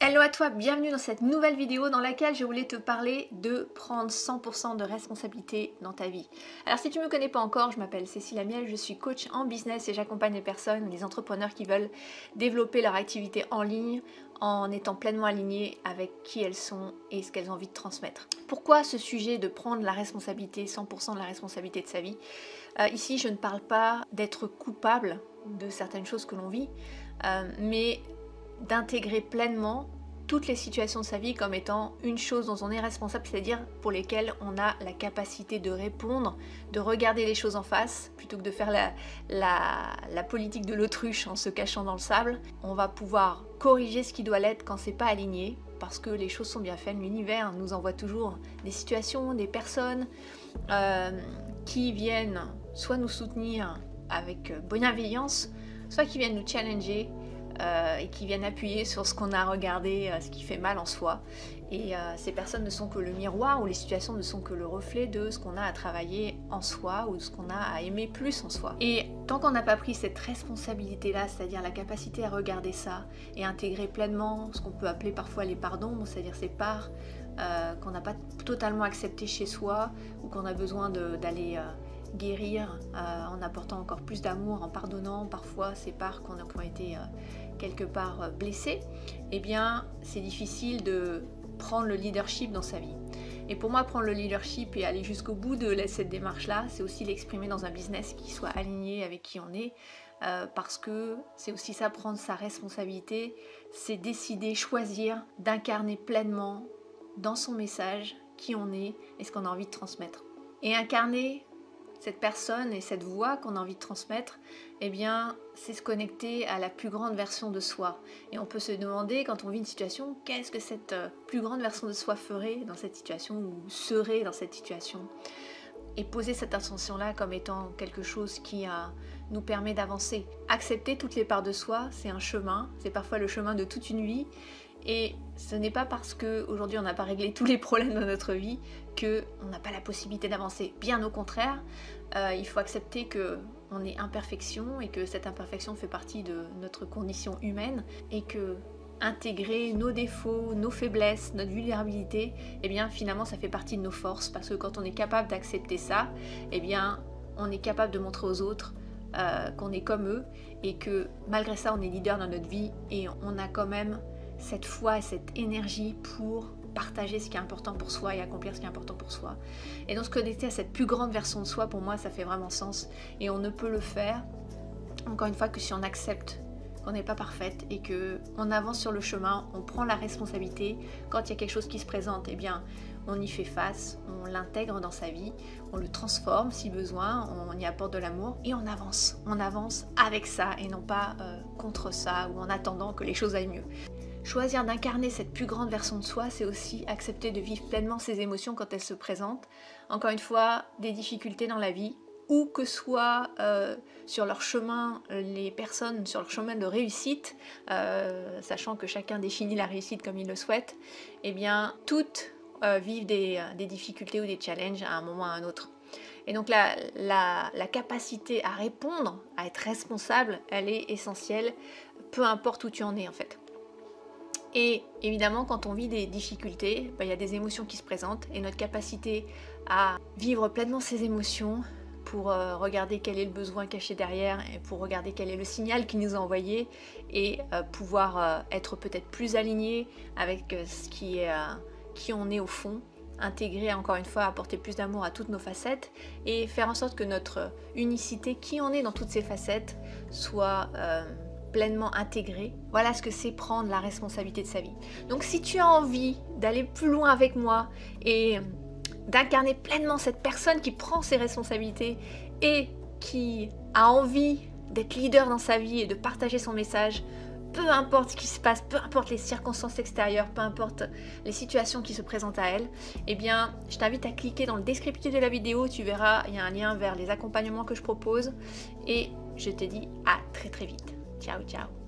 Hello à toi, bienvenue dans cette nouvelle vidéo dans laquelle je voulais te parler de prendre 100% de responsabilité dans ta vie. Alors si tu ne me connais pas encore, je m'appelle Cécile Amiel, je suis coach en business et j'accompagne les personnes, les entrepreneurs qui veulent développer leur activité en ligne en étant pleinement alignées avec qui elles sont et ce qu'elles ont envie de transmettre. Pourquoi ce sujet de prendre la responsabilité, 100% de la responsabilité de sa vie? Ici je ne parle pas d'être coupable de certaines choses que l'on vit, mais d'intégrer pleinement toutes les situations de sa vie comme étant une chose dont on est responsable, c'est-à-dire pour lesquelles on a la capacité de répondre, de regarder les choses en face, plutôt que de faire la politique de l'autruche en se cachant dans le sable. On va pouvoir corriger ce qui doit l'être quand c'est pas aligné, parce que les choses sont bien faites. L'univers nous envoie toujours des situations, des personnes qui viennent soit nous soutenir avec bienveillance, soit qui viennent nous challenger, et qui viennent appuyer sur ce qu'on a regardé, ce qui fait mal en soi. Et ces personnes ne sont que le miroir, ou les situations ne sont que le reflet de ce qu'on a à travailler en soi, ou de ce qu'on a à aimer plus en soi. Et tant qu'on n'a pas pris cette responsabilité-là, c'est-à-dire la capacité à regarder ça et intégrer pleinement ce qu'on peut appeler parfois les parts d'ombre, c'est-à-dire ces parts qu'on n'a pas totalement acceptées chez soi, ou qu'on a besoin d'aller guérir en apportant encore plus d'amour, en pardonnant parfois ces parts qui ont été quelque part blessées, eh bien c'est difficile de prendre le leadership dans sa vie. Et pour moi, prendre le leadership et aller jusqu'au bout de cette démarche-là, c'est aussi l'exprimer dans un business qui soit aligné avec qui on est, parce que c'est aussi ça, prendre sa responsabilité, c'est décider, choisir d'incarner pleinement dans son message qui on est et ce qu'on a envie de transmettre. Et incarner cette personne et cette voix qu'on a envie de transmettre, eh bien, c'est se connecter à la plus grande version de soi. Et on peut se demander, quand on vit une situation, qu'est-ce que cette plus grande version de soi ferait dans cette situation, ou serait dans cette situation. Et poser cette intention-là comme étant quelque chose qui nous permet d'avancer. Accepter toutes les parts de soi, c'est un chemin, c'est parfois le chemin de toute une vie. Et ce n'est pas parce qu'aujourd'hui on n'a pas réglé tous les problèmes de notre vie qu'on n'a pas la possibilité d'avancer. Bien au contraire, il faut accepter qu'on est imperfection et que cette imperfection fait partie de notre condition humaine, et que intégrer nos défauts, nos faiblesses, notre vulnérabilité, eh bien finalement ça fait partie de nos forces, parce que quand on est capable d'accepter ça, eh bien on est capable de montrer aux autres qu'on est comme eux, et que malgré ça on est leader dans notre vie, et on a quand même cette foi et cette énergie pour partager ce qui est important pour soi et accomplir ce qui est important pour soi. Et donc se connecter à cette plus grande version de soi, pour moi ça fait vraiment sens, et on ne peut le faire encore une fois que si on accepte qu'on n'est pas parfaite et qu'on avance sur le chemin, on prend la responsabilité. Quand il y a quelque chose qui se présente, eh bien on y fait face, on l'intègre dans sa vie, on le transforme si besoin, on y apporte de l'amour et on avance avec ça et non pas contre ça, ou en attendant que les choses aillent mieux. Choisir d'incarner cette plus grande version de soi, c'est aussi accepter de vivre pleinement ses émotions quand elles se présentent. Encore une fois, des difficultés dans la vie, ou que soit sur leur chemin, les personnes sur leur chemin de réussite, sachant que chacun définit la réussite comme il le souhaite, eh bien toutes vivent des difficultés ou des challenges à un moment ou à un autre. Et donc la capacité à répondre, à être responsable, elle est essentielle, peu importe où tu en es en fait. Et évidemment, quand on vit des difficultés, il y a des émotions qui se présentent, et notre capacité à vivre pleinement ces émotions, pour regarder quel est le besoin caché derrière, et pour regarder quel est le signal qu'il nous a envoyé, et pouvoir être peut-être plus aligné avec qui on est au fond, intégrer encore une fois, apporter plus d'amour à toutes nos facettes, et faire en sorte que notre unicité, qui on est dans toutes ces facettes, soit pleinement intégrée. Voilà ce que c'est prendre la responsabilité de sa vie. Donc si tu as envie d'aller plus loin avec moi et d'incarner pleinement cette personne qui prend ses responsabilités et qui a envie d'être leader dans sa vie et de partager son message, peu importe ce qui se passe, peu importe les circonstances extérieures, peu importe les situations qui se présentent à elle, eh bien, je t'invite à cliquer dans le descriptif de la vidéo, tu verras, il y a un lien vers les accompagnements que je propose, et je te dis à très très vite. Ciao, ciao.